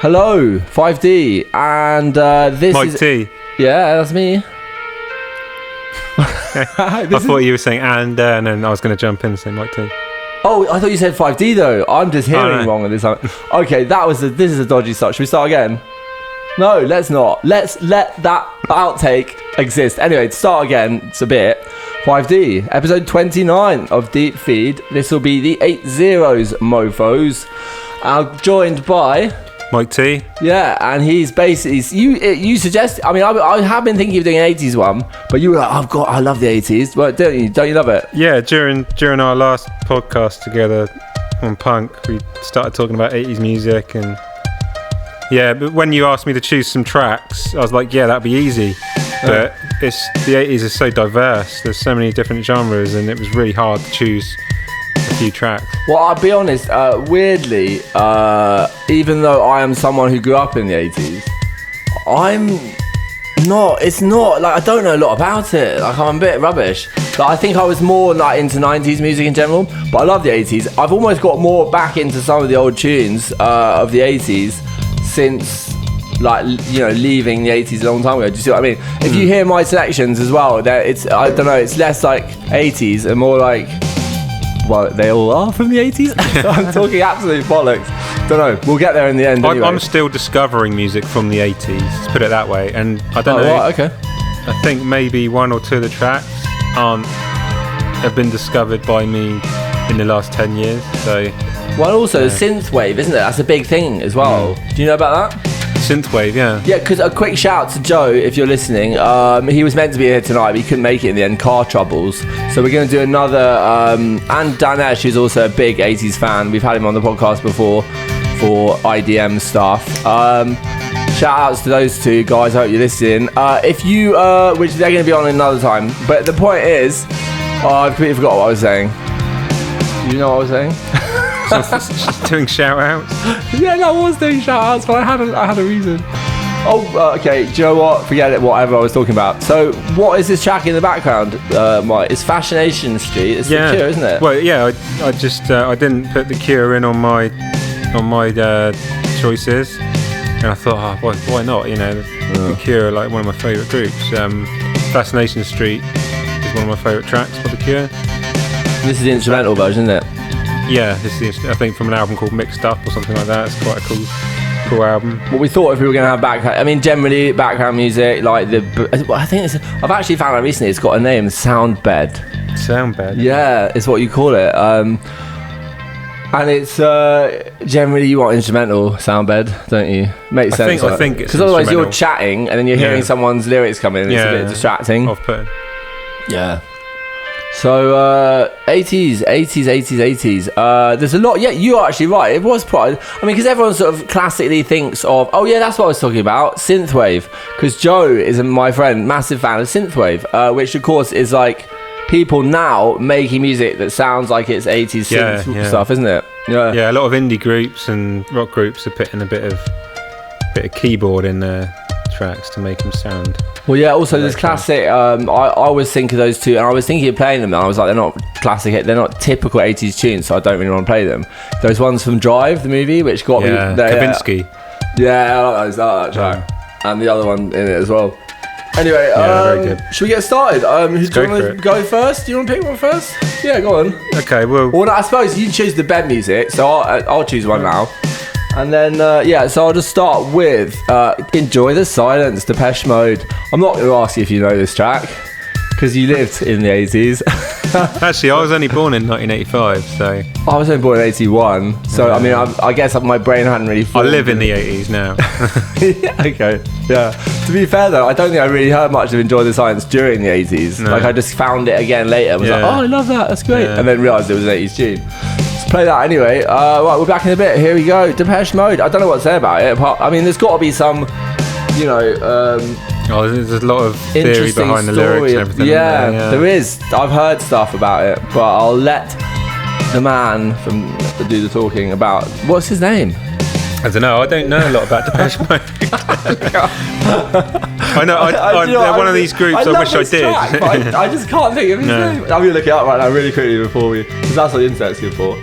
Hello, 5D, and this Mike is... T. Yeah, that's me. I thought you were saying and then I was going to jump in and say Mike T. Oh, I thought you said 5D though. I'm just hearing wrong at this time. Okay, this is a dodgy start. Should we start again? No, let's not. Let's let that outtake exist. Anyway, to start again, it's a bit. 5D, episode 29 of Deep Feed. This will be the 80s Mofos. I'm joined by... Mike T. Yeah, and he's basically... You suggest... I mean, I have been thinking of doing an 80s one, but you were like, I love the 80s. Well, don't you? Don't you love it? Yeah, during our last podcast together on Punk, we started talking about 80s music and... Yeah, but when you asked me to choose some tracks, I was like, yeah, that'd be easy. But the 80s is so diverse. There's so many different genres, and it was really hard to choose a few tracks. Well, I'll be honest, weirdly, even though I am someone who grew up in the 80s, it's not, like, I don't know a lot about it. Like, I'm a bit rubbish. Like, I think I was more, like, into 90s music in general, but I love the 80s. I've almost got more back into some of the old tunes of the 80s since, like, you know, leaving the 80s a long time ago. Do you see what I mean? If you hear my selections as well, it's, I don't know, it's less like 80s and more like, well, they all are from the 80s. I'm talking absolute bollocks. Don't know. We'll get there in the end anyway. I'm still discovering music from the 80s, let's put it that way. And I don't know. Right, okay. I think maybe one or two of the tracks have been discovered by me in the last 10 years. So, well, also synthwave, isn't it? That's a big thing as well. Do you know about that? Synthwave, yeah. Yeah, because a quick shout to Joe, if you're listening. He was meant to be here tonight, but he couldn't make it in the end, car troubles. So we're going to do another, and Danesh, who's also a big 80s fan. We've had him on the podcast before for IDM stuff. Shout outs to those two guys, I hope you're listening. If you, which they're going to be on another time, but the point is, I completely forgot what I was saying. Do you know what I was saying? Doing shout outs. Yeah, no, I was doing shout outs, but I had a reason. Oh, okay, do you know what? Forget it, whatever I was talking about. So, what is this track in the background, Mike? It's Fascination Street. It's The Cure, isn't it? Well, yeah, I just I didn't put The Cure in on my choices, and I thought, why not? You know, The Cure are like one of my favourite groups. Fascination Street is one of my favourite tracks by The Cure. This is the instrumental version, isn't it? Yeah, this is, I think, from an album called Mixed Up or something like that. It's quite a cool album. What we thought if we were going to have background, I mean, generally background music, like I think I've actually found out recently it's got a name, sound bed. Sound bed. Yeah, it's what you call it. And it's generally you want instrumental sound bed, don't you? Makes sense. I think it's because otherwise you're chatting and then you're hearing someone's lyrics come in. And it's a bit distracting. Off-putting. Yeah. So 80s. There's a lot. Yeah, you are actually right. It was probably. I mean, because everyone sort of classically thinks of. Oh yeah, that's what I was talking about. Synthwave. Because Joe is my friend, massive fan of synthwave, which of course is like people now making music that sounds like it's 80s synth stuff, isn't it? Yeah. Yeah, a lot of indie groups and rock groups are putting a bit of keyboard in their tracks to make them sound. Well, yeah, also there's classic, I always think of those two, and I was thinking of playing them, and I was like, they're not classic, they're not typical 80s tunes, so I don't really want to play them. Those ones from Drive, the movie, which got me... Kavinsky. Yeah, I like that track. And the other one in it as well. Anyway, very good. Should we get started? Do you want to go first? Do you want to pick one first? Yeah, go on. Okay, well... Well, no, I suppose you can choose the bed music, so I'll choose one now. And then, so I'll just start with Enjoy the Silence, Depeche Mode. I'm not going to ask you if you know this track, because you lived in the 80s. Actually, I was only born in 1985, so... I was only born in 81, so I mean, I guess my brain hadn't really formed. I live in the 80s now. Yeah, okay, yeah. To be fair though, I don't think I really heard much of Enjoy the Silence during the 80s. No. Like, I just found it again later and was like, oh, I love that, that's great. Yeah. And then realised it was an 80s tune. Play that anyway. Right, we're back in a bit. Here we go. Depeche Mode. I don't know what to say about it. I mean, there's got to be some, you know... there's a lot of theory behind the lyrics and everything. Yeah, there is. I've heard stuff about it, but I'll let the man do the talking about... What's his name? I don't know. I don't know a lot about Depeche Mode. I know. They're one of these groups. I wish I did. Track, I just can't think of his name. I'm going to look it up right now really quickly because that's what the internet's good for.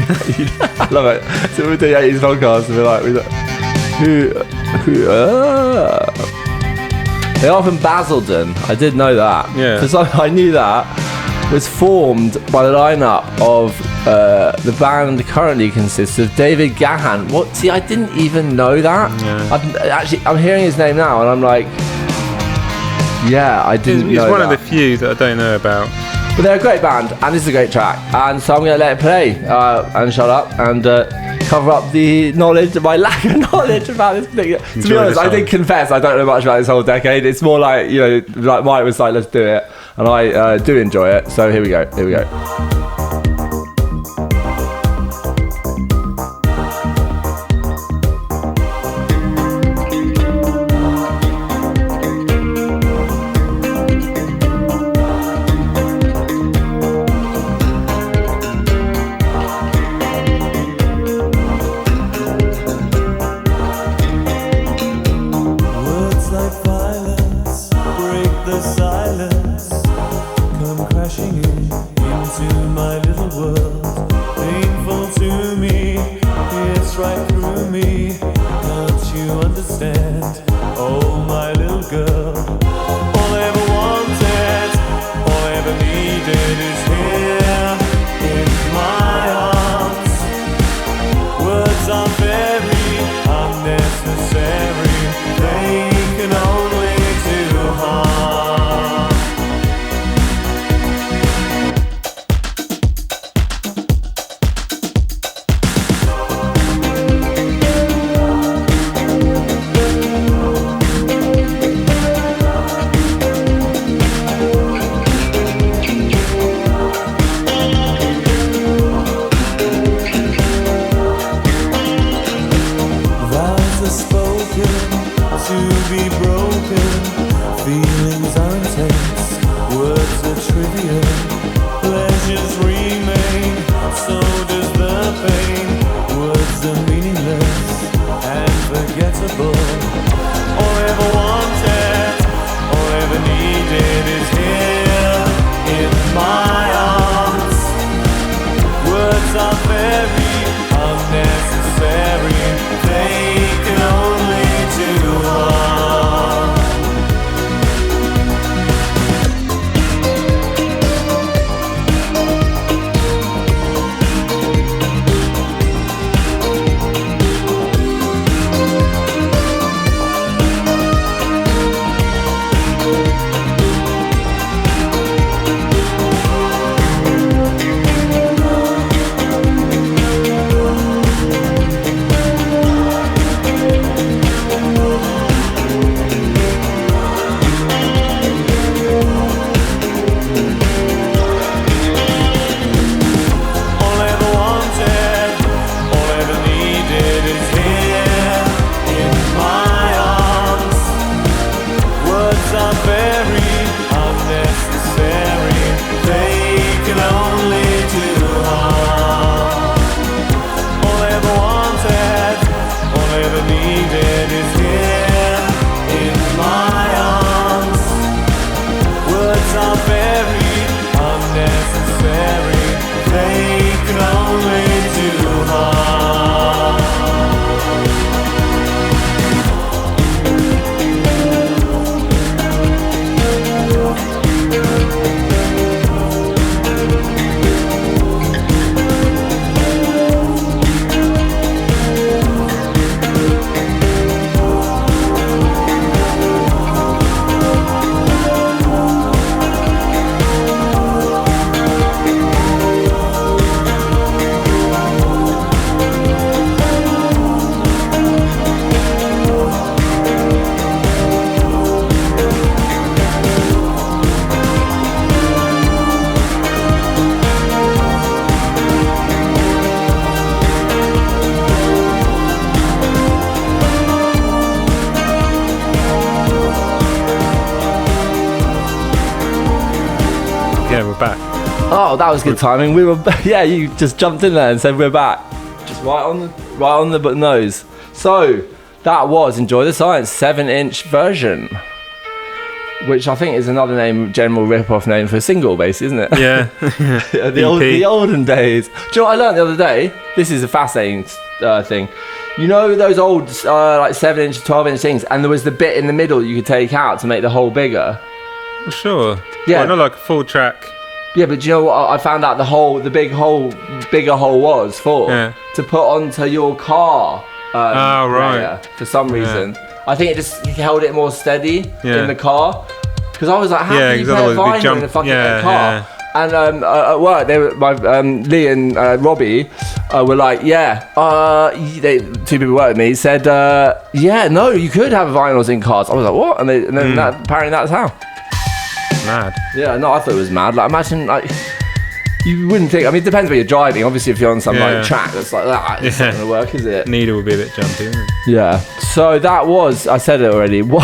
I love it. So we'll do 80s podcast and be like, they are from Basildon. I did know that. Yeah. Because I knew that was formed by the lineup of the band currently consists of David Gahan. What? See, I didn't even know that. Yeah. I'm hearing his name now, and I'm like, yeah, I didn't know that. He's one of the few that I don't know about. But they're a great band, and this is a great track, and so I'm going to let it play and shut up and cover up the knowledge, my lack of knowledge about this particular. To be honest, I did confess I don't know much about this whole decade. It's more like, like Mike was like, let's do it, and I do enjoy it. So here we go. Oh, that was good timing. We were, yeah, you just jumped in there and said we're back, just right on the nose. So that was Enjoy the Science 7-inch version. which I think is another general rip-off name for a single, basically, isn't it? Yeah. the olden days. Do you know what I learned the other day? This is a fascinating thing. You know those old like 7-inch, 12-inch things, and there was the bit in the middle you could take out to make the hole bigger. Well, sure. Yeah. Well, not like a full track. Yeah, but do you know what I found out the bigger hole was for? Yeah. To put onto your car. Right. Layer, for some reason. I think it just held it more steady in the car. Because I was like, how can you play a vinyl in a fucking car? Yeah. And at work, Lee and Robbie were like, two people worked with me, said, no, you could have vinyls in cars. I was like, what? And then apparently that's how. Mad. Yeah, no, I thought it was mad. Like, imagine, like, you wouldn't think. I mean, it depends where you're driving. Obviously, if you're on some like track that's like that, it's not going to work, is it? Needle would be a bit jumpy, isn't it? Yeah. So that was. I said it already. What?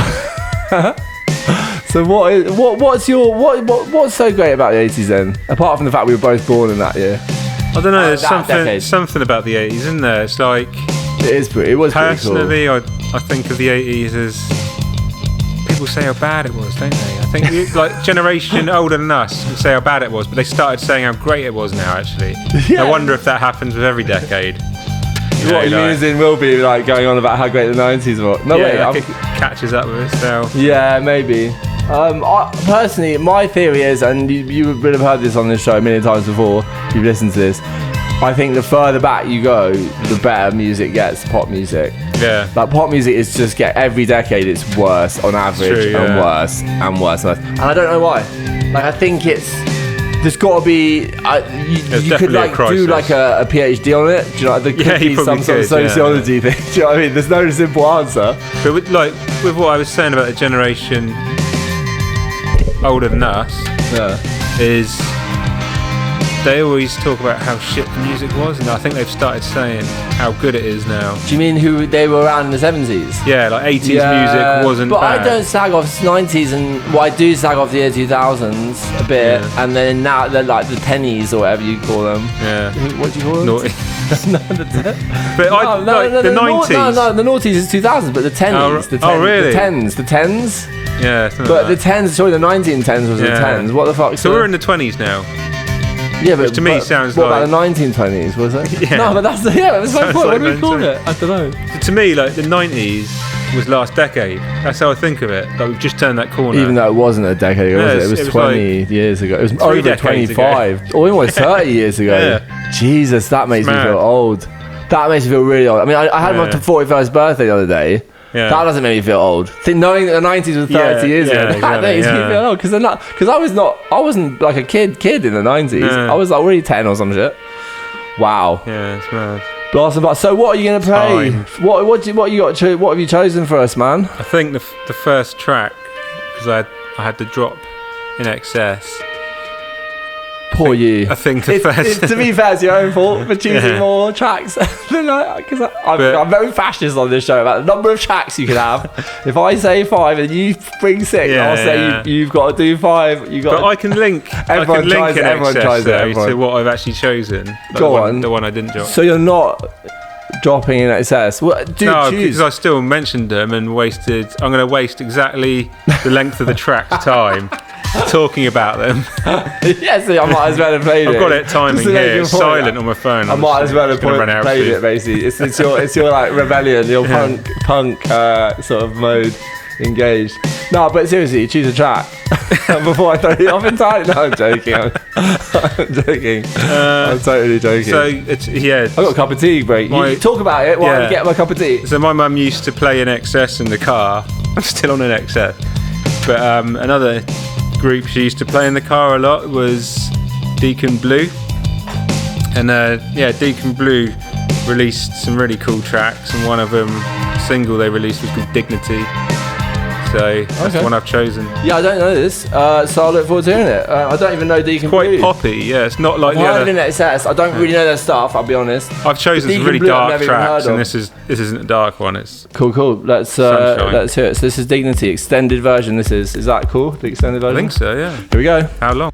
So what's so great about the 80s then? Apart from the fact we were both born in that year. I don't know. There's something about the 80s, isn't there? It's like it was personally, pretty cool. I think of the 80s as. People say how bad it was, don't they? I think like generation older than us would say how bad it was, but they started saying how great it was now. Actually, I wonder if that happens with every decade. What you mean is in will be like going on about how great the 90s were? No way, like it catches up with itself. Yeah, maybe. Personally, my theory is, and you would have heard this on this show a million times before. You've listened to this. I think the further back you go, the better music gets. Pop music. Yeah. Like pop music is just every decade it's worse on average and worse and worse and worse. And I don't know why. Like I think there's got to be you could like do like a PhD on it. Do you know? There could be some sort of sociology thing. Do you know what I mean? There's no simple answer. But with what I was saying about the generation older than us, is they always talk about how shit the music was, and I think they've started saying how good it is now. Do you mean who they were around in the 70s? Yeah, like 80s music wasn't but bad. I don't sag off 90s, and I do sag off the year 2000s a bit, and then now they're like the tennies or whatever you call them. Yeah. What do you call them? Naughty. But the 90s. No, the noughties is 2000s, but the tennies. Really? The tens. Yeah. But the tens, sorry, the 1910s was the tens. What the fuck? So we're in the 20s now. Yeah, but which to me sounds what like... about the 1920s, was it? Yeah. No, but that's my point. What do we call it? I don't know. So to me, like, the 90s was last decade. That's how I think of it. Like, we've just turned that corner. Even though it wasn't a decade ago, was it? It was 20 years ago. It was over 25. Or almost 30 years ago. Yeah. Jesus, that makes me feel old. That makes me feel really old. I mean, I had my 41st birthday the other day. Yeah. That doesn't make me feel old. Knowing that the 90s was 30 years ago, that makes me feel old. Because I wasn't like a kid in the 90s. Yeah. I was like already 10 or some shit. Wow. Yeah, it's mad. Blast about. So what are you gonna play? What have you chosen for us, man? I think the first track, because I had to drop in excess. Poor you. I think the first. To be fair, it's your own fault for choosing more tracks. Because I'm very fascist on this show about the number of tracks you can have. If I say 5 and you bring 6, I'll say you've got to do 5. But I can link. Everyone tries it to what I've actually chosen. Go on. The one I didn't drop. So you're not dropping in excess? No, because I still mentioned them and wasted. I'm going to waste exactly the length of the track's time. Talking about them. Yeah, so I might as well have played it. I've got it timing here. It's silent on my phone. I might as well have played it, basically. It's your like rebellion, your punk sort of mode engaged. No, but seriously, choose a track before I throw you off entirely. No, I'm joking. I'm joking. I'm totally joking. So it's I've got a cup of tea break. You talk about it while I get my cup of tea. So my mum used to play in excess in the car. I'm still on in excess, but another group she used to play in the car a lot was Deacon Blue, and Deacon Blue released some really cool tracks, and one of them single they released was called Dignity. So that's the one I've chosen. Yeah, I don't know this, so I look forward to hearing it. I don't even know Deacon Blue. Quite poppy, yeah. It's not like the other. In excess. I don't really know their stuff. I'll be honest. I've chosen some really dark tracks, and this isn't a dark one. It's cool. Let's hear it. So this is Dignity extended version. Is that cool? The extended version. I think so. Yeah. Here we go. How long?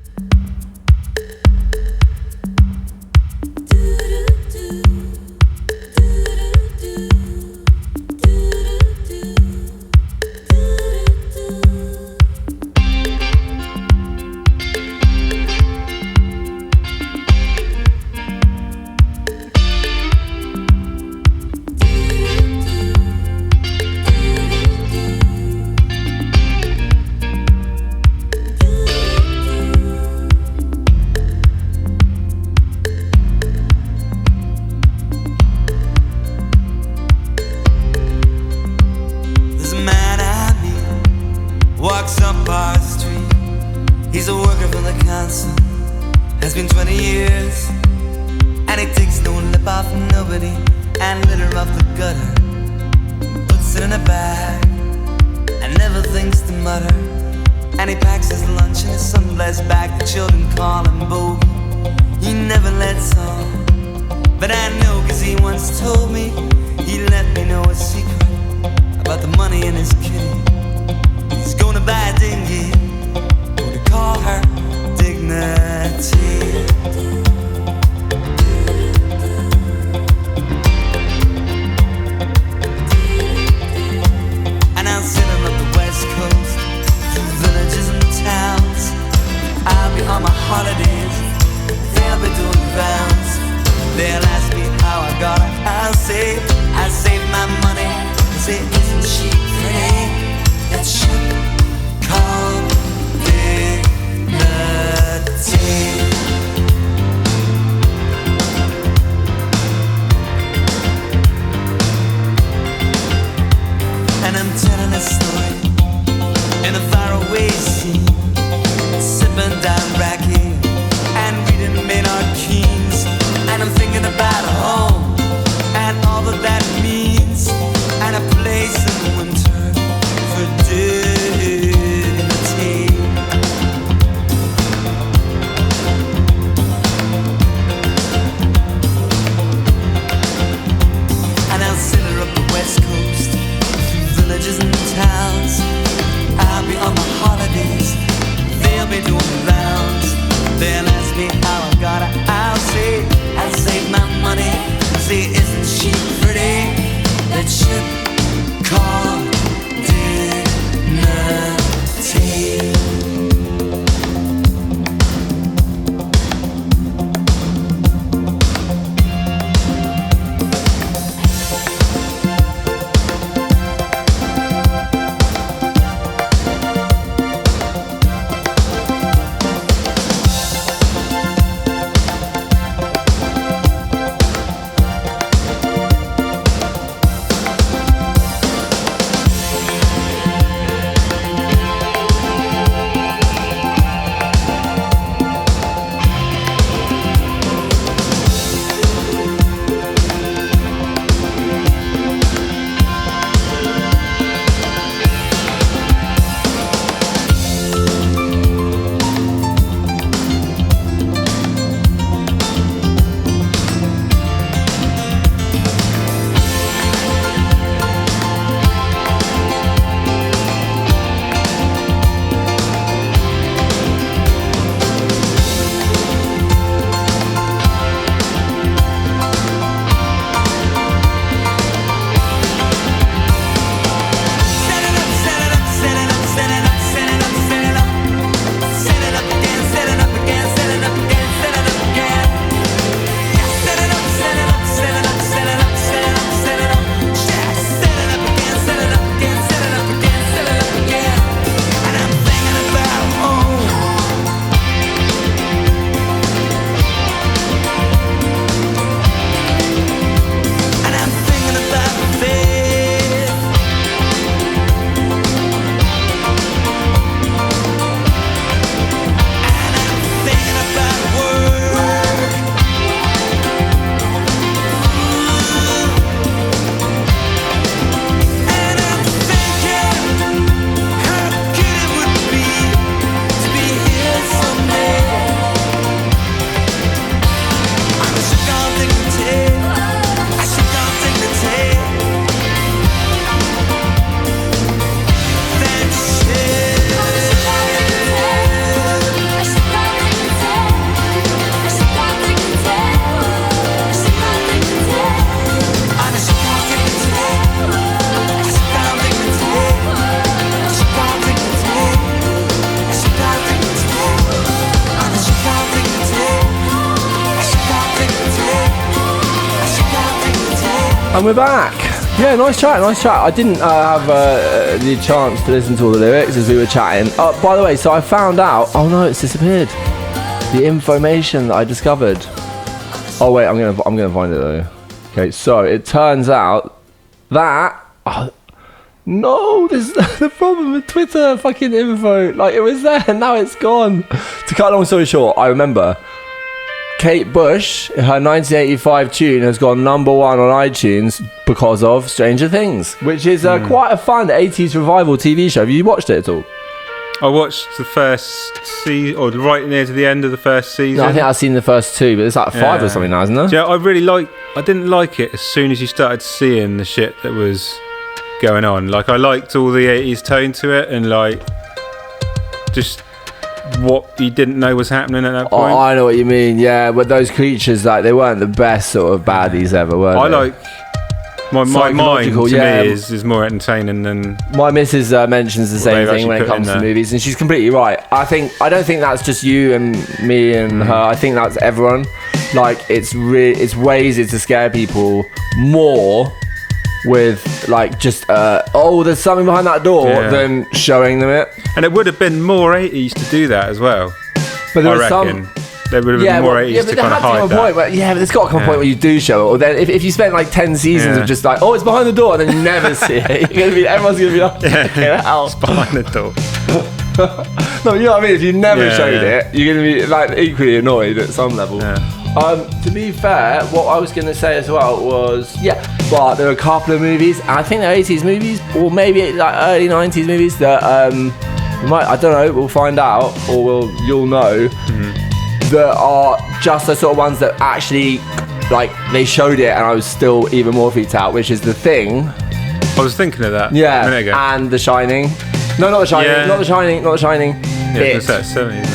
the council has been 20 years, and he takes no lip off nobody and litter off the gutter. Puts it in a bag and never thinks to mutter. And he packs his lunch in his sunblessed bag. The children call him bogey. He never lets on, but I know 'cause he once told me. He let me know a secret about the money in his kitty. He's gonna buy a dinghy, gonna call her Dignity. And I'll sit him up the west coast, through villages and towns. I'll be on my holidays, they'll be doing rounds. They'll ask me how I got it. I'll say I saved my money. They'll say, isn't she pretty? That ship called Dignity. And I'm telling a story in a faraway scene, sipping down raki and reading Maynard Keynes. And I'm thinking about a home and all that that means, and a place in the winter for dignity. And I'll sail her up the west coast, through villages and towns. I'll be on my holidays, they'll be doing rounds. They'll ask me how I got it. I'll say I saved my money. Say, isn't she pretty? That ship called Dignity. And we're back. Yeah, nice chat. I didn't have the chance to listen to all the lyrics as we were chatting. By the way, so I found out. Oh no, it's disappeared. The information that I discovered. Oh wait, I'm gonna find it though. Okay, so it turns out that No, this is the problem with Twitter fucking info. Like, it was there and now it's gone. To cut a long story short, I remember Kate Bush, her 1985 tune has gone number 1 on iTunes because of Stranger Things, which is quite a fun 80s revival TV show. Have you watched it at all? I watched the first season, or right near to the end of the first season. No, I think I've seen the first 2, but it's like 5 or something now, isn't there? Yeah, I didn't like it as soon as you started seeing the shit that was going on. Like, I liked all the 80s tone to it, and like just what you didn't know was happening at that point. Oh, I know what you mean. Yeah, but those creatures, like, they weren't the best sort of baddies ever, were they? I like my mind to me is more entertaining than my missus mentions the same thing when it comes to movies, and she's completely right. I don't think that's just you and me and her. I think that's everyone. Like, it's ways to scare people more with like just there's something behind that door than showing them it. And it would have been more 80s to do that as well. But there was some. There would have been more 80s to kind of hide that. But there's got to come a point where you do show it. Or then if you spend like 10 seasons of just like, it's behind the door, and then you never see it, everyone's going to be like, it's behind the door. No, you know what I mean? If you never showed it, you're going to be like equally annoyed at some level. Yeah. To be fair, what I was going to say as well was, but there are a couple of movies, and I think they're 80s movies, or maybe like early 90s movies that I don't know, we'll find out, or you'll know. That are just the sort of ones that actually, like, they showed it and I was still even more freaked out, which is The Thing. I was thinking of that a minute ago. And The Shining. No, not The Shining, not The Shining, not The Shining.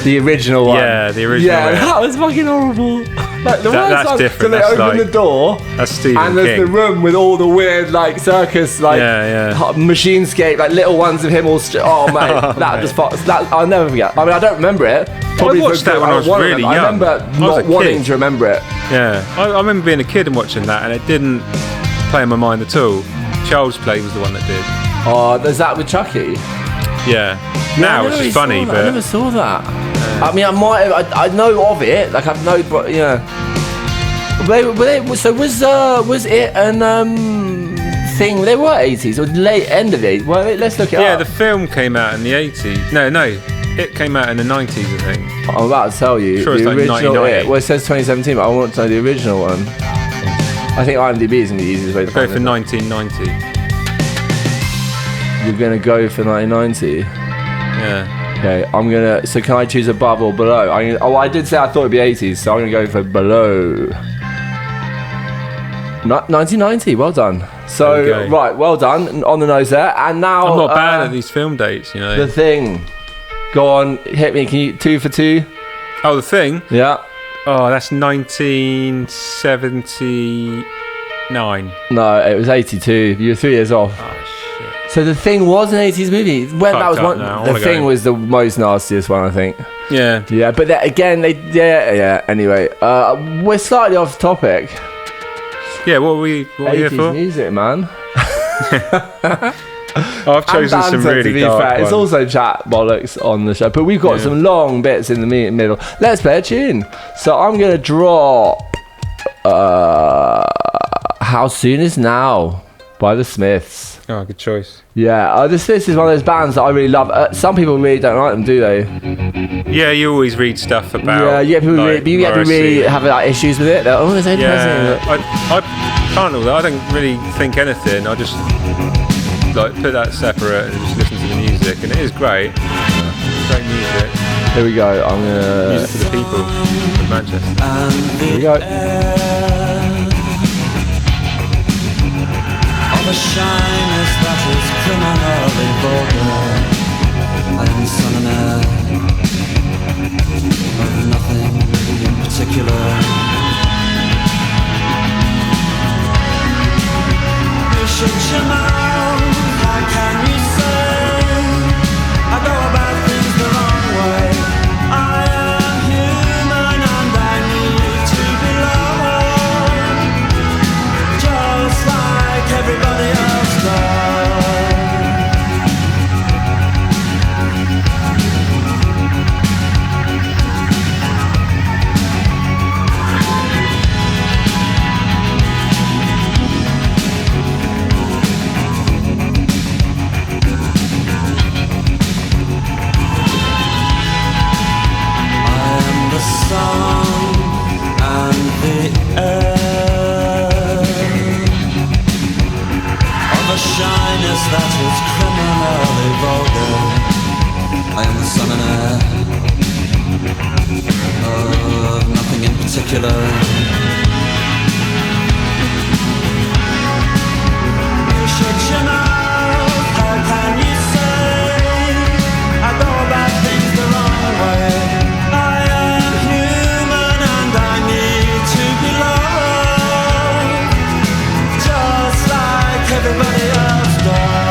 The original one. Yeah, the original one. Yeah, that was fucking horrible. Like, that's different. So they open the door, that's Stephen and there's the room with all the weird, like, circus, like, machinescape, like, little ones of him all. Oh mate, that I'll never forget. I mean, I don't remember it. Probably I watched that when I was really young. I remember not wanting to remember it. Yeah, I remember being a kid and watching that, and it didn't play in my mind at all. Child's Play was the one that did. Oh, there's that with Chucky. Yeah. Now it's funny, but I never saw that. I mean, I might have. I know of it. Like, I've known, but so was it and Thing? They were 80s or late end of it. Well, let's look it up. Yeah, the film came out in the 80s. No, it came out in the 90s, I think. I'm about to tell you. Sure, the it's like original. Well, it says 2017, but I want to know the original one. I think IMDb is the easiest way to go for 1990. You're gonna go for 1990. Yeah. Okay, I'm gonna. So can I choose above or below? I did say I thought it'd be 80s, so I'm gonna go for below. 1990. Well done. So right, well done on the nose there. And now I'm not bad at these film dates, you know. The Thing. Go on, hit me. Can you 2 for 2? Oh, The Thing. Yeah. Oh, that's 1979. No, it was 82. You were 3 years off. Oh shit. So The Thing was an 80s movie. That was one. The Thing was the most nastiest one, I think. Yeah. Yeah, but again, Anyway, we're slightly off topic. Yeah, what are we here for? 80s music, man. I've chosen some really dark ones. It's also chat bollocks on the show, but we've got some long bits in the middle. Let's play a tune. So I'm going to drop How Soon Is Now by the Smiths. Oh, good choice. Yeah, the Smiths is one of those bands that I really love. Some people really don't like them, do they? Yeah, you always read stuff about. Yeah, people really have like, issues with it. They're, there's I can't all that. I don't really think anything. I just like put that separate and just listen to the music, and it is great. Great music. Here we go. I'm gonna music for the people of Manchester. Here we go. The shyness that is criminally vulgar. I am son and heir of nothing in particular. You shut your mouth, how can you say I go about things the wrong way? I am human and I need to belong, just like everybody else does. shyness that is criminally vulgar. I am the son and heir of nothing in particular. You shut your mouth, how can you say I go about things the wrong way? I am human and I need to be loved, just like everybody else does.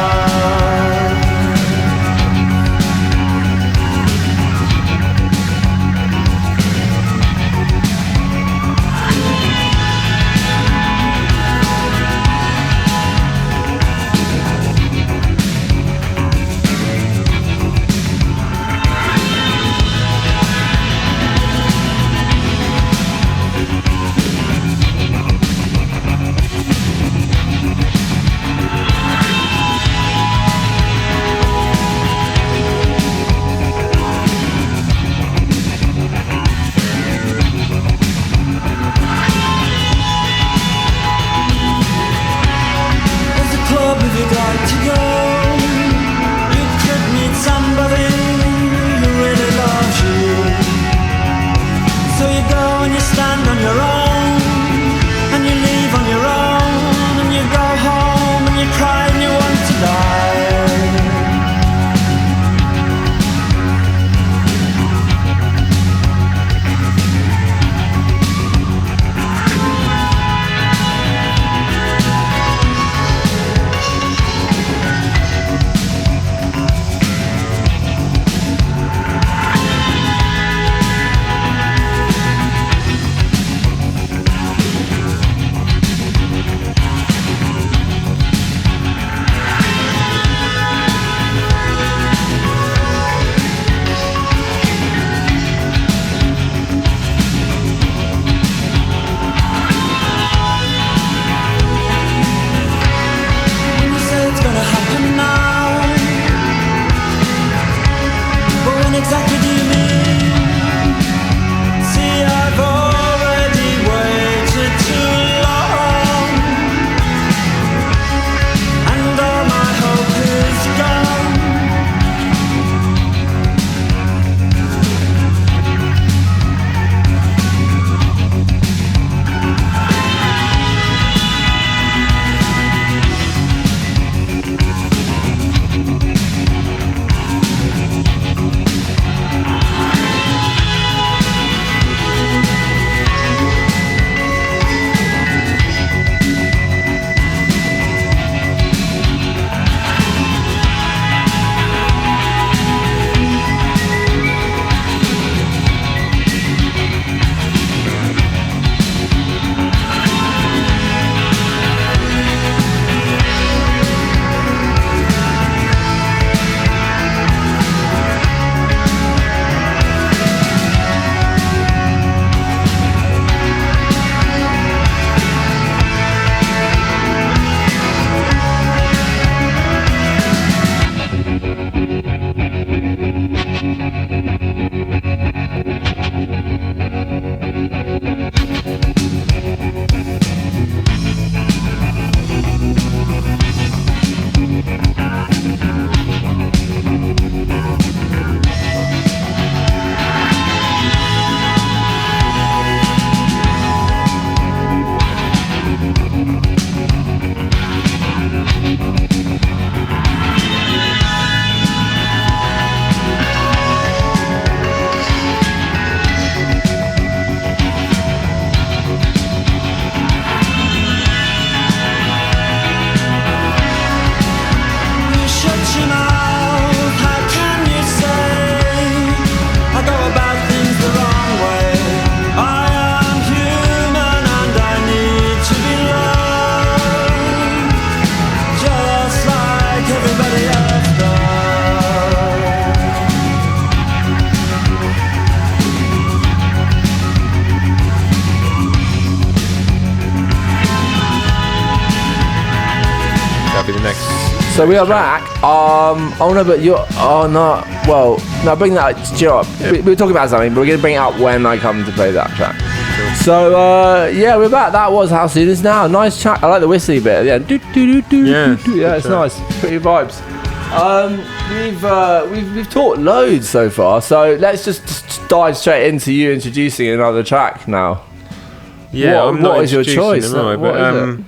So we are back. Oh no, but you're. Oh no. Well, no, bring that. Do you know what? We were talking about something, but we're gonna bring it up when I come to play that track. So yeah, we're back. That was How Soon Is Now. Nice track. I like the whistly bit at the end. Yeah, it's nice. Pretty vibes. We've talked loads so far. So let's just dive straight into you introducing another track now. Yeah, what is your choice? What is it?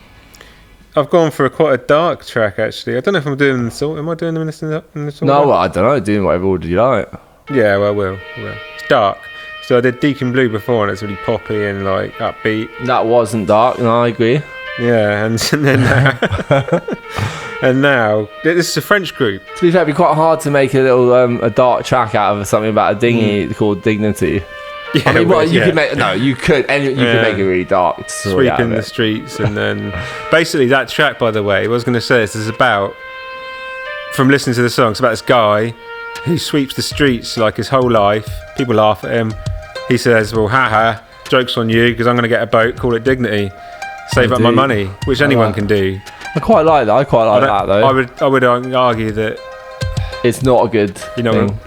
I've gone for quite a dark track actually. I don't know if I'm doing this. Am I doing them in this order? No, well, I don't know. Doing whatever order you like. Yeah, well, I will. It's dark. So I did Deacon Blue before, and it's really poppy and like upbeat. That wasn't dark. No, I agree. Yeah, and then and now this is a French group. To be fair, it'd be quite hard to make a little a dark track out of something about a dinghy called Dignity. Yeah, I mean, well, you could make you could make it really dark. Sweeping the streets, and then basically that track. By the way, I was going to say this is about, from listening to the song, it's about this guy who sweeps the streets like his whole life. People laugh at him. He says, "Well, haha, joke's on you because I'm going to get a boat, call it Dignity, save up my money," which anyone can do. I quite like that. I quite like that though. I would argue that it's not a good thing.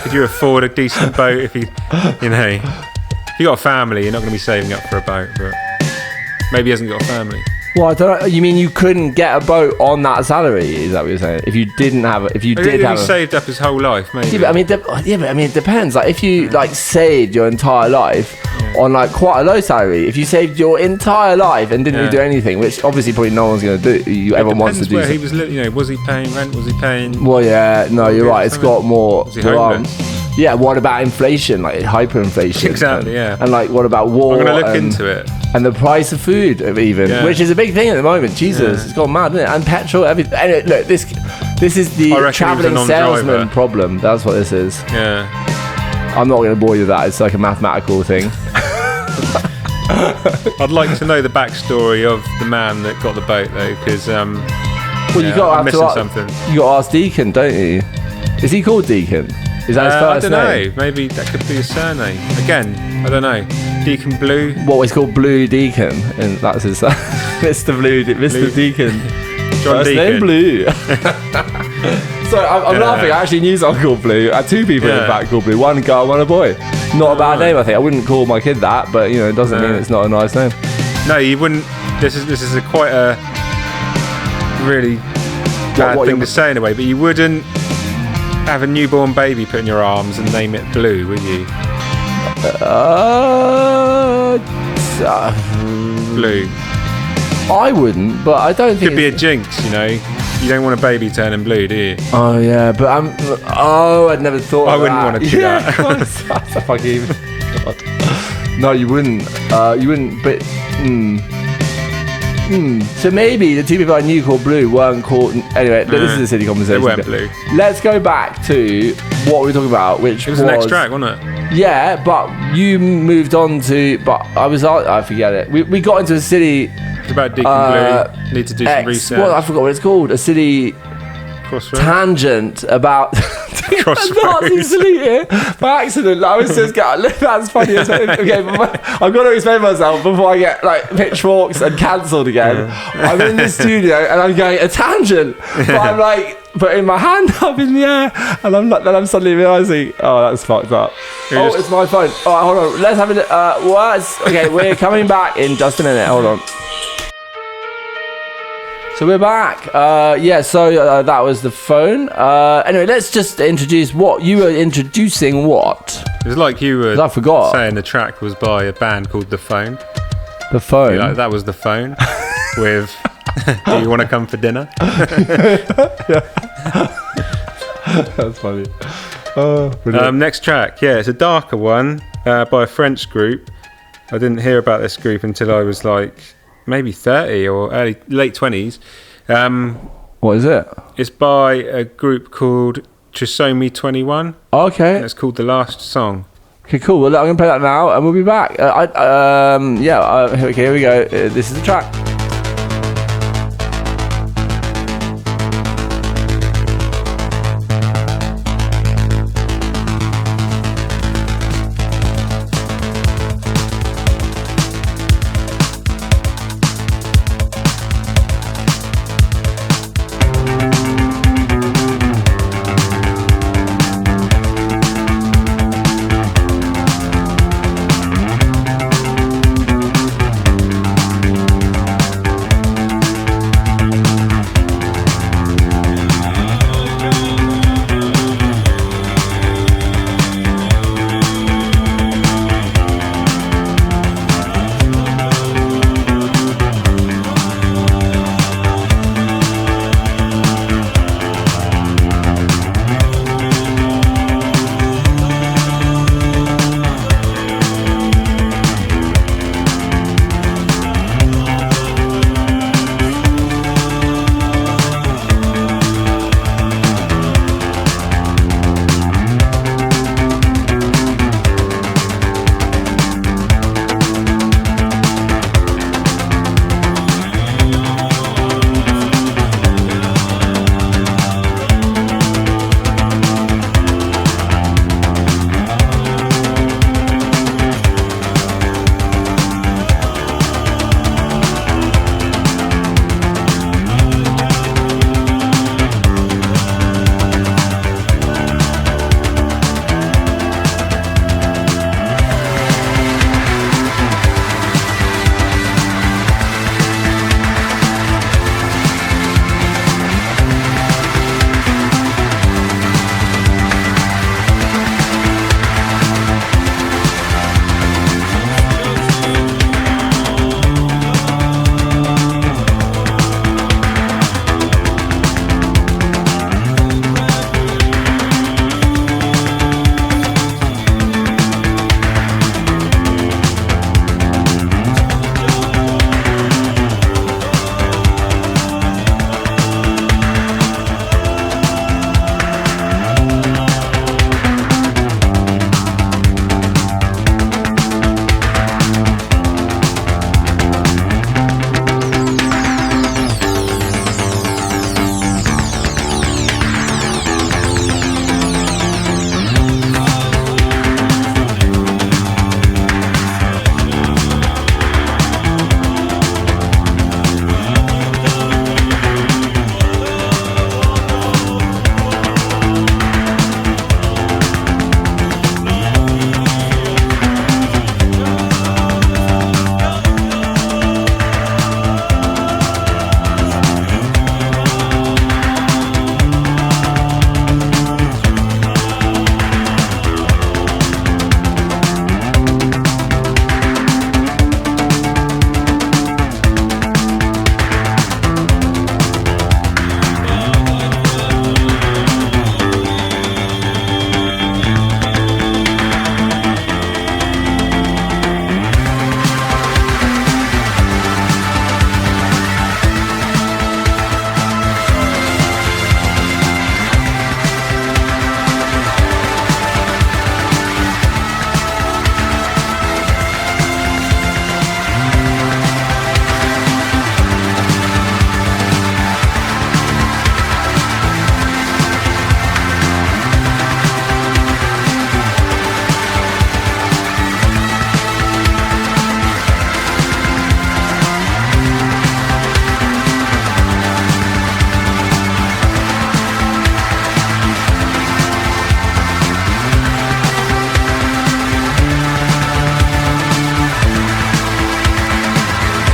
Could you afford a decent boat if if you got a family, you're not going to be saving up for a boat, but maybe he hasn't got a family. Well, I don't know. You mean you couldn't get a boat on that salary? Is that what you're saying? If you didn't have it, if you did have, saved up his whole life, maybe. Yeah, but I mean, it depends. Like if you saved your entire life on like quite a low salary. If you saved your entire life and didn't really do anything, which obviously probably no one's going to do. Everyone wants to do. Where he was, was he paying rent? Was he paying? Well, yeah, no, you're right. It's got more. Was he homeless? Yeah, what about inflation, like hyperinflation? Exactly, and like what about war? I'm going to look into it. And the price of food, even, which is a big thing at the moment. Jesus, it's gone mad, isn't it? And petrol, everything. And look, this is the travelling salesman problem. That's what this is. Yeah. I'm not going to bore you with that. It's like a mathematical thing. I'd like to know the backstory of the man that got the boat, though, because you got to ask something. You got to ask Deacon, don't you? Is he called Deacon? Is that his first name? I don't know. Maybe that could be his surname. Again, I don't know. Deacon Blue. What was called Blue Deacon, and that's his Mr. Mr. Deacon. John first Deacon. name Blue. So I'm laughing. I actually knew someone called Blue. I had two people in fact called Blue. One girl, one a boy. Not a bad name, I think. I wouldn't call my kid that, but it doesn't mean it's not a nice name. No, you wouldn't. This is quite a really bad thing to say in a way, but you wouldn't have a newborn baby put in your arms and name it Blue, would you? Blue. I wouldn't, but I don't think could be a jinx, You don't want a baby turning blue, do you? Oh yeah, but I'd never thought. I wouldn't want to do that. That's a fucking. God. No, you wouldn't. You wouldn't. But. So maybe the two people I knew called Blue weren't called. Anyway, this is a silly conversation. They weren't Blue. Let's go back to what we were talking about, which was the next track, wasn't it? Yeah, but you moved on to. But I forget it. We got into a city. It's about Deacon Blue. Need to do some research. Well, I forgot what it's called. A city tangent about Nazi salute by accident. I was just that's funny. Okay, I've got to explain myself before I get pitchforks and cancelled again. I'm in the studio and I'm going a tangent, but I'm putting my hand up in the air, and I'm suddenly realising, oh, that's fucked up. It's my phone. All right, hold on. Let's have it. Words. Okay, we're coming back in just a minute. Hold on. So we're back. So that was the phone. Anyway, let's just introduce what you were introducing. What? It was like you were saying the track was by a band called The Phone. The Phone? That was The Phone with Do You Want to Come for Dinner? That's funny. Next track. Yeah, it's a darker one by a French group. I didn't hear about this group until I was maybe 30 or late 20s. What is it? It's by a group called Trisomy 21. Okay. And it's called The Last Song. Okay, cool. Well, I'm going to play that now and we'll be back. Okay, here we go. This is the track.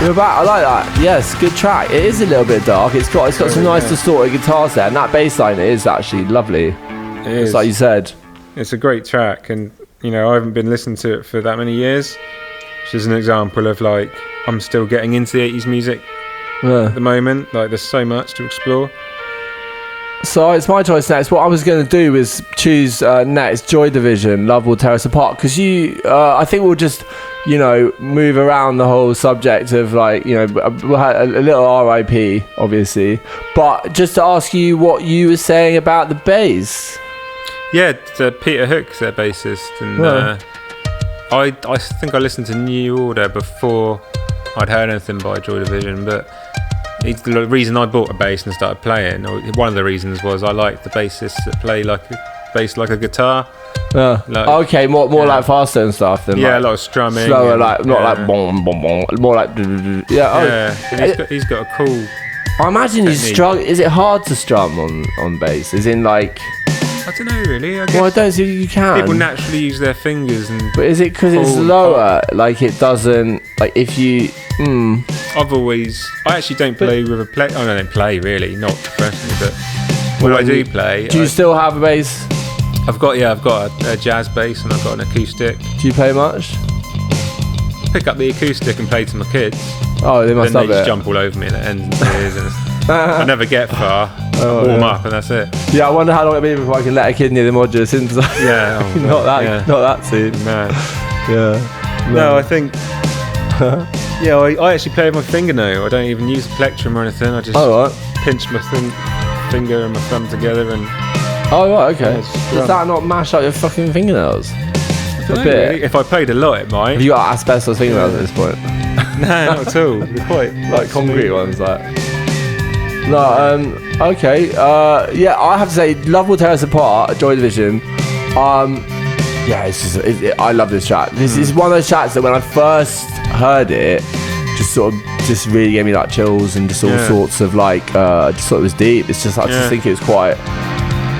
We're back. I like that. Yes, good track. It is a little bit dark. It's got some nice distorted guitars there, and that bass line is actually lovely. It is. It's like you said. It's a great track, and I haven't been listening to it for that many years, which is an example of like I'm still getting into the 80s music at the moment. Like there's so much to explore. So it's my choice next. What I was going to do was choose next Joy Division, Love Will Tear Us Apart, because I think we'll just move around the whole subject of like we'll have a little RIP obviously, but just to ask you what you were saying about the bass. Yeah, Peter Hook's their bassist, and I think I listened to New Order before I'd heard anything by Joy Division, but the reason I bought a bass and started playing, or one of the reasons, was I liked the bassists that play like a bass like a guitar. Okay, more like faster and stuff than a lot of strumming, slower, like not like boom boom boom, more like He's got a cool. I imagine you struggle. Is it hard to strum on bass? As in like. I don't know really. I guess I don't see you can. People naturally use their fingers But is it because it's lower? Like it doesn't. Like if you. I actually don't play with a play. Oh no, I don't play really, not professionally. But when I do play, do you still have a bass? I've got a jazz bass and I've got an acoustic. Do you play much? Pick up the acoustic and play to my kids. Oh, they must love it. Then they just it. jump all over me and it ends in tears. And I never get far. Warm up and that's it. Yeah, I wonder how long it'll be before I can let a kid near the modular synthesizer. Yeah, not that soon. No. Yeah. No, I think. I actually play with my fingernail. I don't even use a plectrum or anything. I just pinch my finger and my thumb together and. Oh right, okay. Does that not mash up your fucking fingernails? I don't know, really. If I played a lot, it might. Have you got asbestos fingernails at this point? No, not at all. They're quite like concrete ones, like. No, okay. I have to say, Love Will Tear Us Apart, Joy Division. It's just, I love this track. This is one of those tracks that when I first heard it, just really gave me like chills and just all sorts of like, just thought it was deep. It's just, I just think it was quite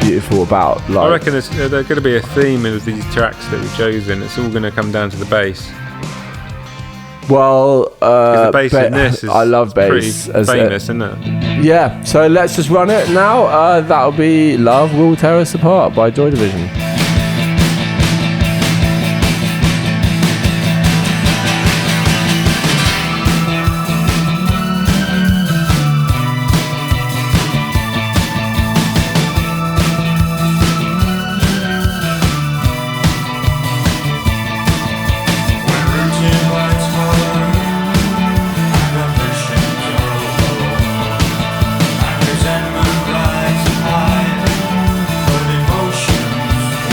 beautiful about like. I reckon there's going to be a theme of these tracks that we've chosen. It's all going to come down to the bass. Well, the bass in this is I love bass. Pretty famous, isn't it? Yeah, so let's just run it now. That'll be Love Will Tear Us Apart by Joy Division. Resentment rides high, but emotions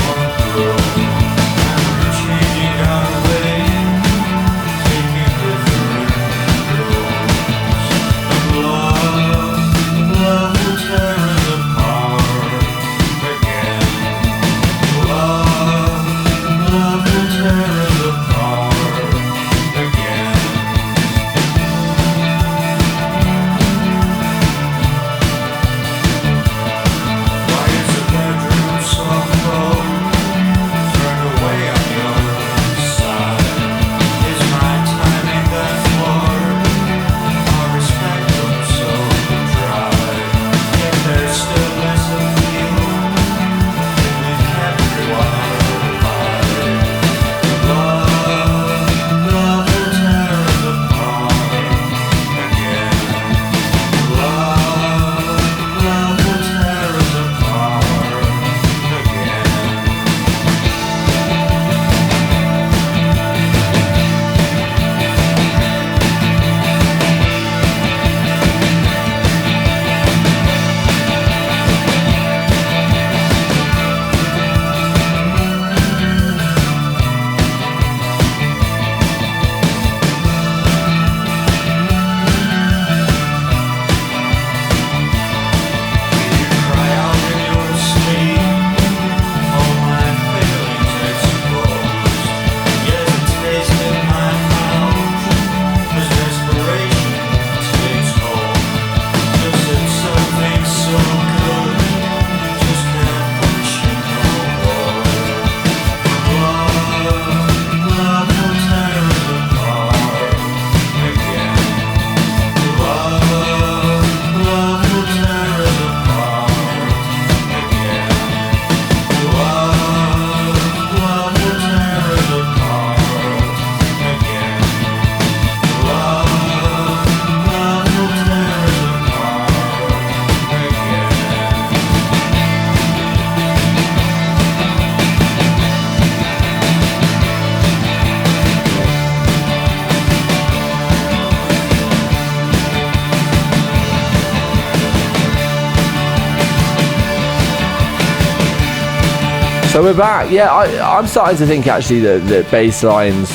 So we're back. Yeah, I'm starting to think actually that bass lines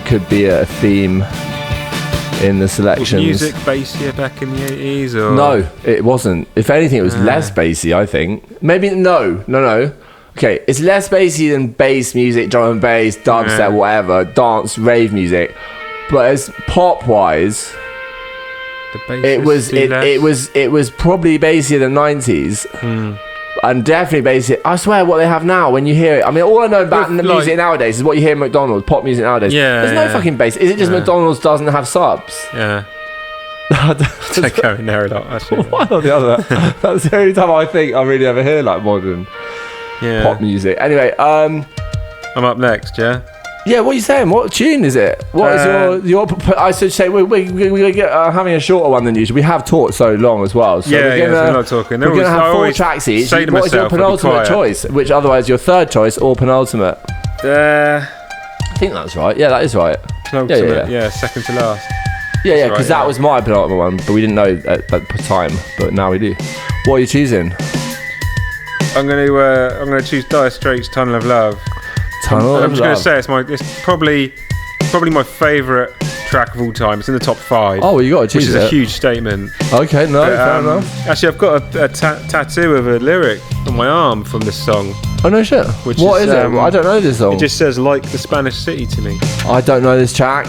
could be a theme in the selections. Was music bassier back in the 80s? Or? No, it wasn't. If anything, it was less bassy, I think. Maybe, no. Okay, it's less bassy than bass music, drum and bass, dubstep, whatever, dance, rave music. But as pop-wise, it was probably bassier than 90s. And definitely bassy. I swear what they have now, when you hear it, I mean, all I know about music nowadays is what you hear in McDonald's, pop music nowadays. There's no fucking bass. Is it just McDonald's doesn't have subs? Yeah. They go in there a lot, actually. One or the other. That's the only time I think I really ever hear like modern pop music. Anyway, I'm up next, yeah? Yeah, what are you saying? What tune is it? What is your? I should say we're having a shorter one than usual. We have talked so long as well. So we're not talking. We're going to have 4 tracks each. What is your penultimate choice? Which otherwise your third choice or penultimate? I think that's right. Yeah, that is right. Penultimate, yeah, second to last. Yeah, because that was my penultimate one, but we didn't know at the time. But now we do. What are you choosing? I'm going to choose Dire Straits' "Tunnel of Love." I'm just going to say it's probably my favourite track of all time. It's in the top 5. Oh, well, you got to choose which is a huge statement. Okay, fair enough. Actually, I've got a tattoo of a lyric on my arm from this song. Oh no shit! What is it? I don't know this song. It just says "Like the Spanish City" to me. I don't know this track.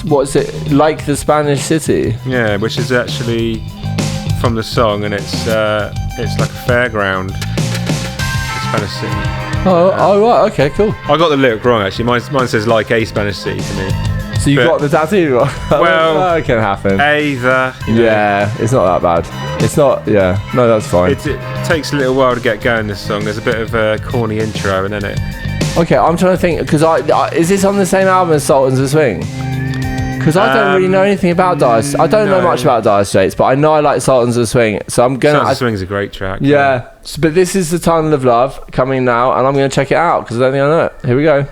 What's it? Like the Spanish City. Yeah, which is actually from the song, and it's like a fairground. The Spanish City. Oh right, okay, cool. I got the lyric wrong actually. Mine says "like a Spanish city" to me. So you got the tattoo wrong? Well, that can happen. Yeah, it's not that bad. It's not. Yeah, no, that's fine. It takes a little while to get going. This song. There's a bit of a corny intro, and then it. Okay, I'm trying to think because is this on the same album as Sultans of Swing? Because I don't really know anything about Dire. I don't know much about Dire Straits, but I know I like Sultans of Swing. So I'm gonna. Sultans of Swing's a great track. Yeah, but this is the Tunnel of Love coming now, and I'm gonna check it out because I don't think I know it. Here we go.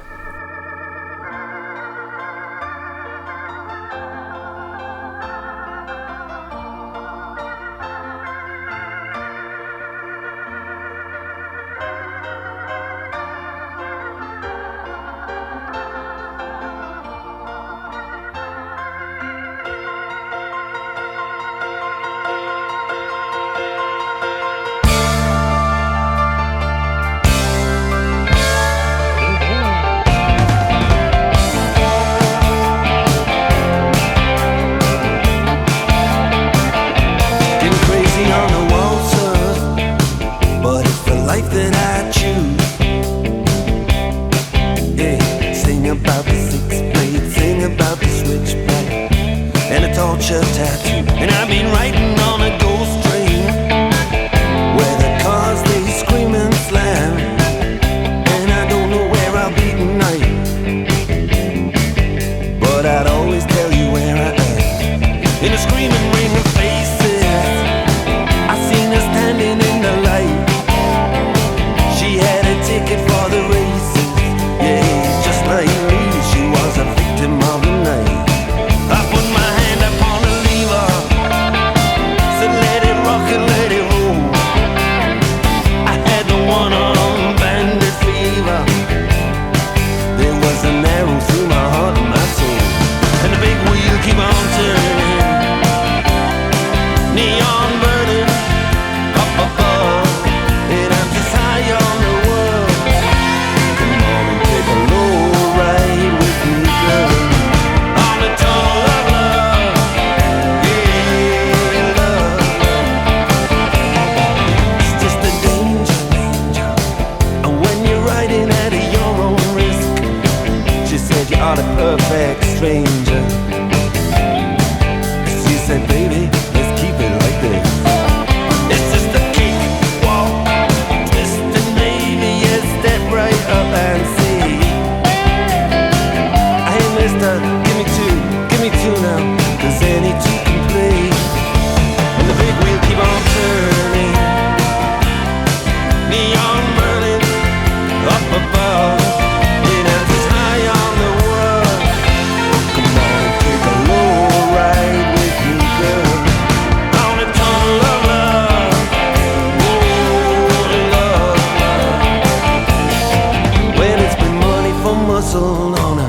hustle on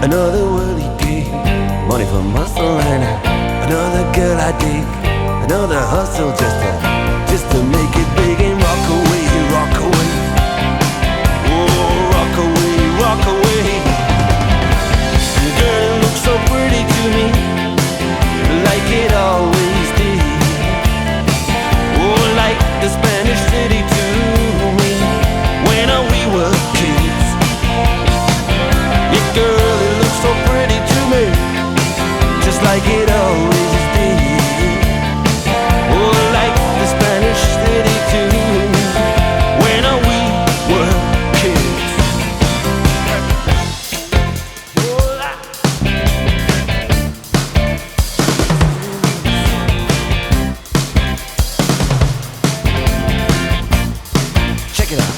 another worldly gig. Money for muscle and another girl I dig. Another hustle just to make it big and rock away, rock away. Oh, rock away, rock away. Girl, it looks so pretty to me, like it always did. Oh, like the Spanish city to me, when we were kids. Yeah, girl, it looks so pretty to me, just like it always did. Oh, like the Spanish city to me, when we were kids. Check it out.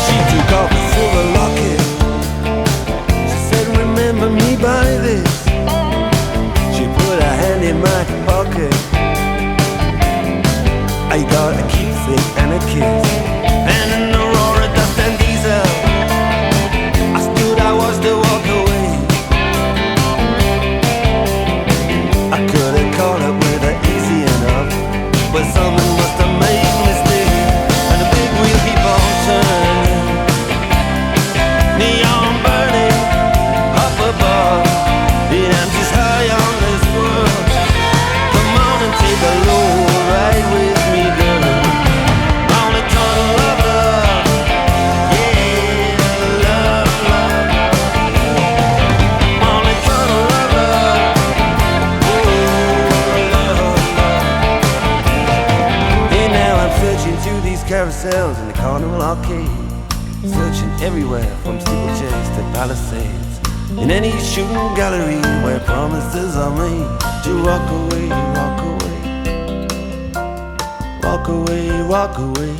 She took off the silver locket. She said, remember me by this. She put her hand in my pocket. I got a keepsake and a kiss, and an Aurora dust and diesel. I stood, I was to walk away. I could have caught up with her easy enough, but someone must have made a mistake, and the big wheel keep on turning. Neon burning up above, and I'm just high on this world. Come on and take a load ride with me, girl. On a tunnel of love, yeah, love, love. On a tunnel of love, oh, love, love. And now I'm searching through these carousels in the carnival arcade, searching everywhere from steeplechase to palisades, in any shooting gallery where promises are made to walk away, walk away, walk away, walk away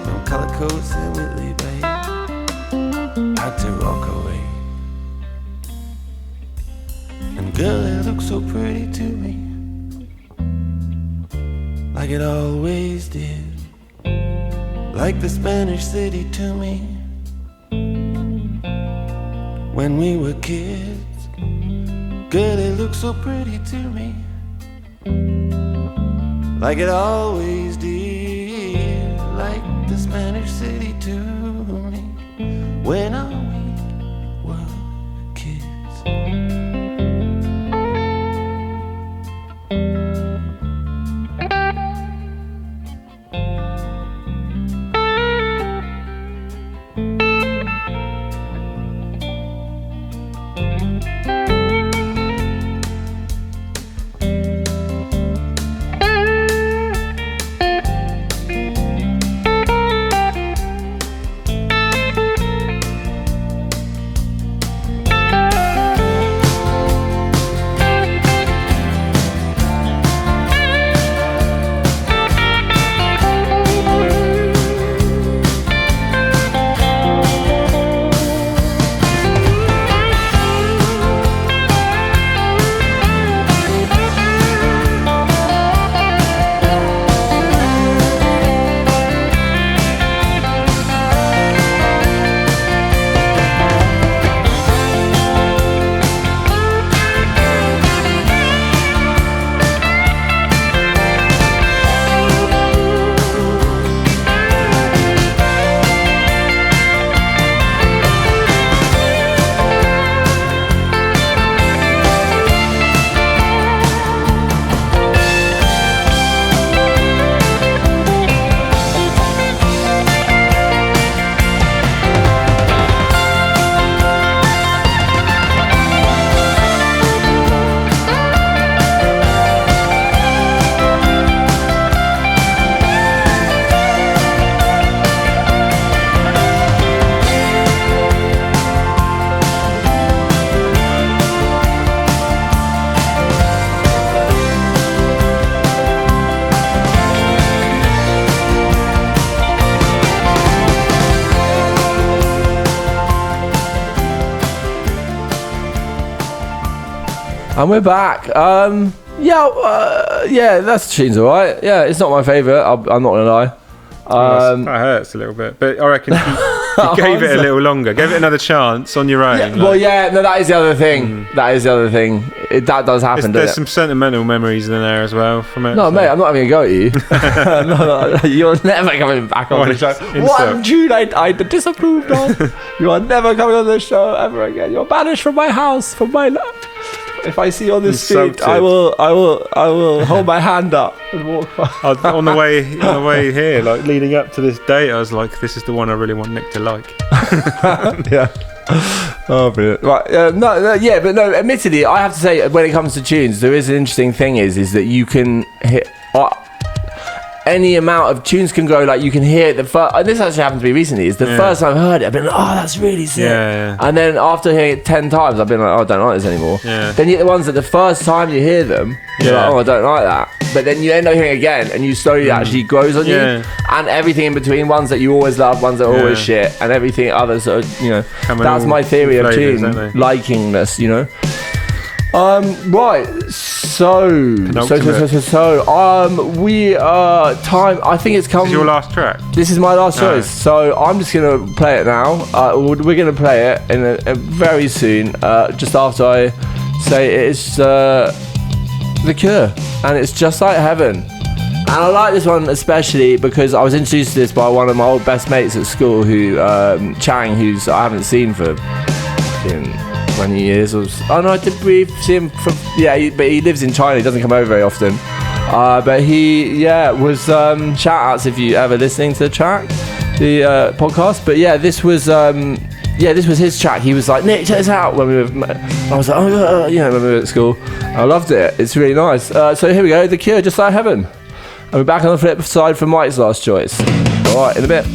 from color coats and Whitley Bay. Had to walk away. And girl, it looks so pretty to me, like it always did, like the Spanish city to me, when we were kids. Girl, it looks so pretty to me, like it always did, like the Spanish city to me, when we were kids. And we're back. Yeah, that's tune's alright. Yeah, it's not my favourite. I'm not gonna lie. That hurts a little bit, but I reckon if you gave it a little longer, gave it another chance on your own. Yeah, well, that is the other thing. That is the other thing. That does happen. There's some sentimental memories in there as well from it. No, mate, I'm not having a go at you. no, you're never coming back on the show. One tune I disapproved of. You are never coming on the show ever again. You're banished from my house, from my life. If I see you on the street, I will hold my hand up and walk past. On the way here, like leading up to this date, I was like, this is the one I really want Nick to like. Yeah. Oh, brilliant. Right. But admittedly, I have to say, when it comes to tunes, there is an interesting thing is that you can hit any amount of tunes can go, like you can hear it the first, and this actually happened to me recently, is the first time I heard it, I've been like, oh, that's really sick. Yeah. And then after hearing it 10 times, I've been like, oh, I don't like this anymore. Yeah. Then you get the ones that the first time you hear them, you're like, oh, I don't like that. But then you end up hearing it again, and you slowly actually grows on you. And everything in between, ones that you always love, ones that are always shit, and everything others are, that's my theory of tune likingness, right, we time, I think it's come. This is your last track? This is my last choice, so I'm just gonna play it now. We're gonna play it in a very soon, just after I say it is The Cure, and it's Just Like Heaven. And I like this one especially because I was introduced to this by one of my old best mates at school, who Chang, who's I haven't seen for 20 years or so. Oh no, I did brief see him from, but he lives in China, he doesn't come over very often. But he was shout outs if you ever listening to the track, the podcast. But this was his track. He was like, Nick, check this out, when we were, I was like, when we were at school. I loved it, it's really nice. So here we go, The Cure, Just Like Heaven. And we're back on the flip side for Mike's last choice. Alright, in a bit.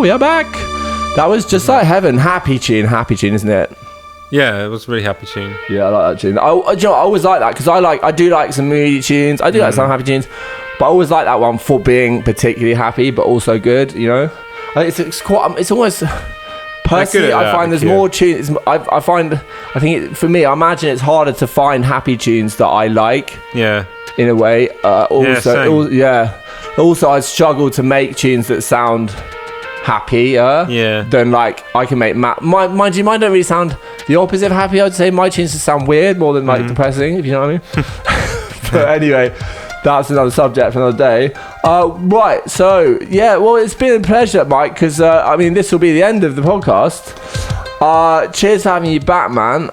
we are back. That was just like heaven. Happy tune, isn't it? Yeah, it was a really happy tune. Yeah, I like that tune. I always like that because I do like some moody tunes. I do like some happy tunes, but I always like that one for being particularly happy, but also good. You know, I think it's almost. Personally, I find there's more tunes. I think for me, I imagine it's harder to find happy tunes that I like. Yeah. In a way. Also, I struggle to make tunes that sound happier. Yeah. Than like I can make. Mind you, mine don't really sound the opposite of happy. I'd say my tunes just sound weird more than like depressing. If you know what I mean. But anyway. That's another subject for another day. Right, so, yeah, well, it's been a pleasure, Mike, because, this will be the end of the podcast. Cheers for having you back, man.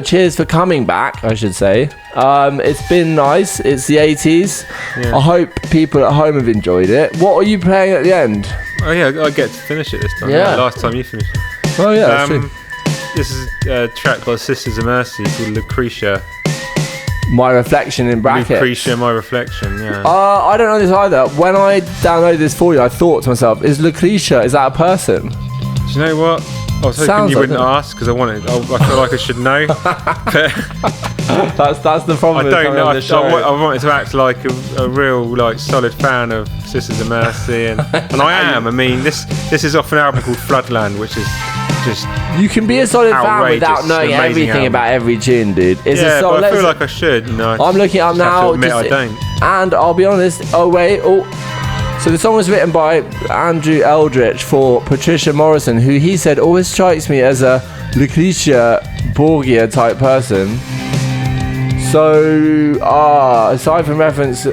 Cheers for coming back, I should say. It's been nice. It's the 80s. Yeah. I hope people at home have enjoyed it. What are you playing at the end? Oh, yeah, I get to finish it this time. Yeah. Last time you finished it. Oh, yeah, that's true. This is a track by Sisters of Mercy called Lucretia. My Reflection in brackets. Lucretia, My Reflection, yeah. I don't know this either. When I downloaded this for you, I thought to myself, is that a person? Do you know what? I was hoping you wouldn't ask because I feel like I should know. That's the problem. I don't know. I wanted to act like a real like solid fan of Sisters of Mercy, and I am. I mean, this is off an album called Floodland, which is just you can be a solid fan without knowing everything about every tune, dude. But I feel like I should. I'm looking up now. I don't. And I'll be honest. So the song was written by Andrew Eldritch for Patricia Morrison, who he said always strikes me as a Lucretia Borgia type person. So, aside from reference...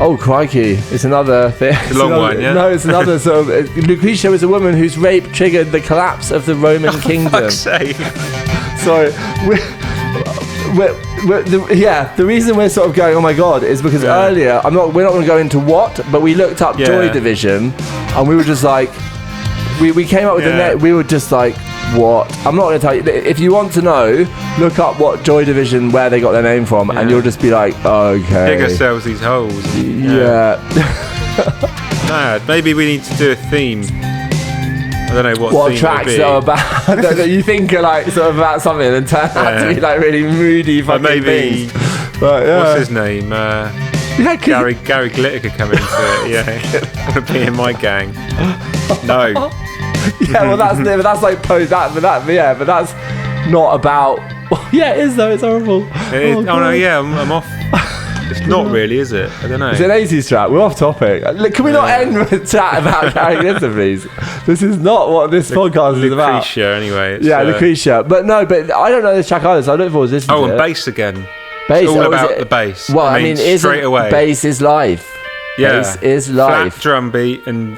Oh, crikey. It's another thing. It's a long one, yeah? No, it's another sort of... Lucretia was a woman whose rape triggered the collapse of the Roman kingdom. For fuck's sake. So, the reason we're sort of going, oh my god, is because earlier, we're not going to go into what, but we looked up Joy Division, and we were just like, we came up with the net, we were just like, what? I'm not going to tell you. If you want to know, look up what Joy Division, where they got their name from, and you'll just be like, okay. Dig ourselves these holes. Nah, maybe we need to do a theme. I don't know what theme tracks are about that you think are like sort of about something and turn out to be like really moody fucking things. But, what's his name? Gary Glitter could come into it. Yeah, want to be in my gang? No. Yeah, well that's like post that, but that's not about. Yeah, it is though. It's horrible. I'm off. It's not really, is it? I don't know. It's an 80s track. We're off topic. Can we not end with a chat about Gary Glitter, please? This is not what this podcast is about. Lucretia, anyway. Lucretia. But I don't know this track either, so I look forward to listening to it. And bass again. Bass. It's all about the bass. Well, straight away. Bass is life. Yeah. Bass is life. Flat drum beat and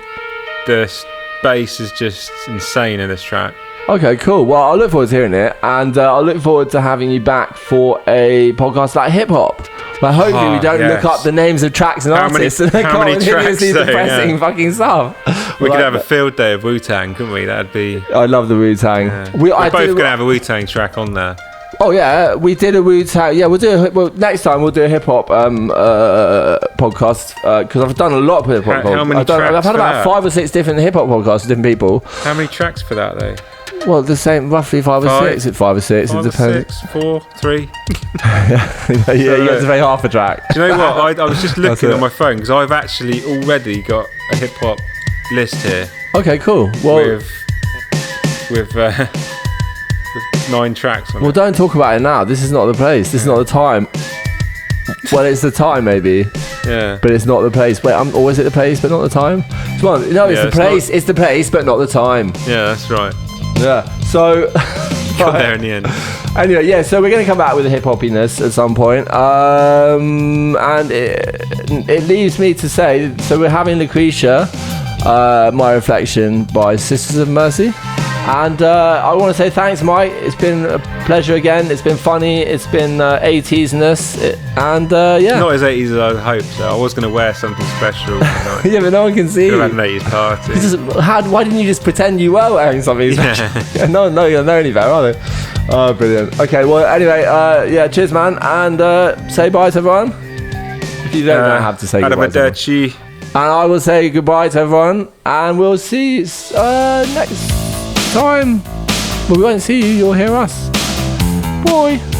the bass is just insane in this track. Okay, cool. Well, I look forward to hearing it, and I look forward to having you back for a podcast like hip hop. Well, hopefully we don't look up the names of tracks and artists and they can't continuously depressing fucking stuff. We could have a field day of Wu-Tang, couldn't we? That'd be... I love the Wu-Tang. Yeah. We're both going to have a Wu-Tang track on there. Oh yeah, we did a Wu-Tang. Yeah, next time we'll do a hip hop podcast because I've done a lot of hip hop. How many tracks? I've had about 5 or 6 different hip hop podcasts with different people. How many tracks for that though? Well, the same, roughly 5 or 6. It's 5 or 6. It depends. 6, 4, 3. You have to play half a track. Do you know what? I was just looking on my phone because I've actually already got a hip hop list here. Okay, cool. Well, with 9 tracks on it. Well, don't talk about it now. This is not the place. This is not the time. Well, it's the time maybe. Yeah. But it's not the place. Wait, or is it the place but not the time? Come on. No, it's the place. It's the place but not the time. Yeah, that's right. Yeah. So got there in the end. Anyway, yeah, so we're going to come back with a hip-hoppiness at some point. And it leaves me to say, so we're having Lucretia, My Reflection by Sisters of Mercy. And I want to say thanks, Mike. It's been a pleasure again. It's been funny. It's been 80s-ness. Not as 80s as I hoped. So I was going to wear something special. Yeah, but no one can see. Could have had an 80s party. Why didn't you just pretend you were wearing something special? No, you're not any better, are they? Oh, brilliant. Okay, well, anyway, cheers, man. And say bye to everyone. If you don't have to say goodbye. Arrivederci. And I will say goodbye to everyone, and we'll see you next time. Well, we won't see you, you'll hear us. Bye.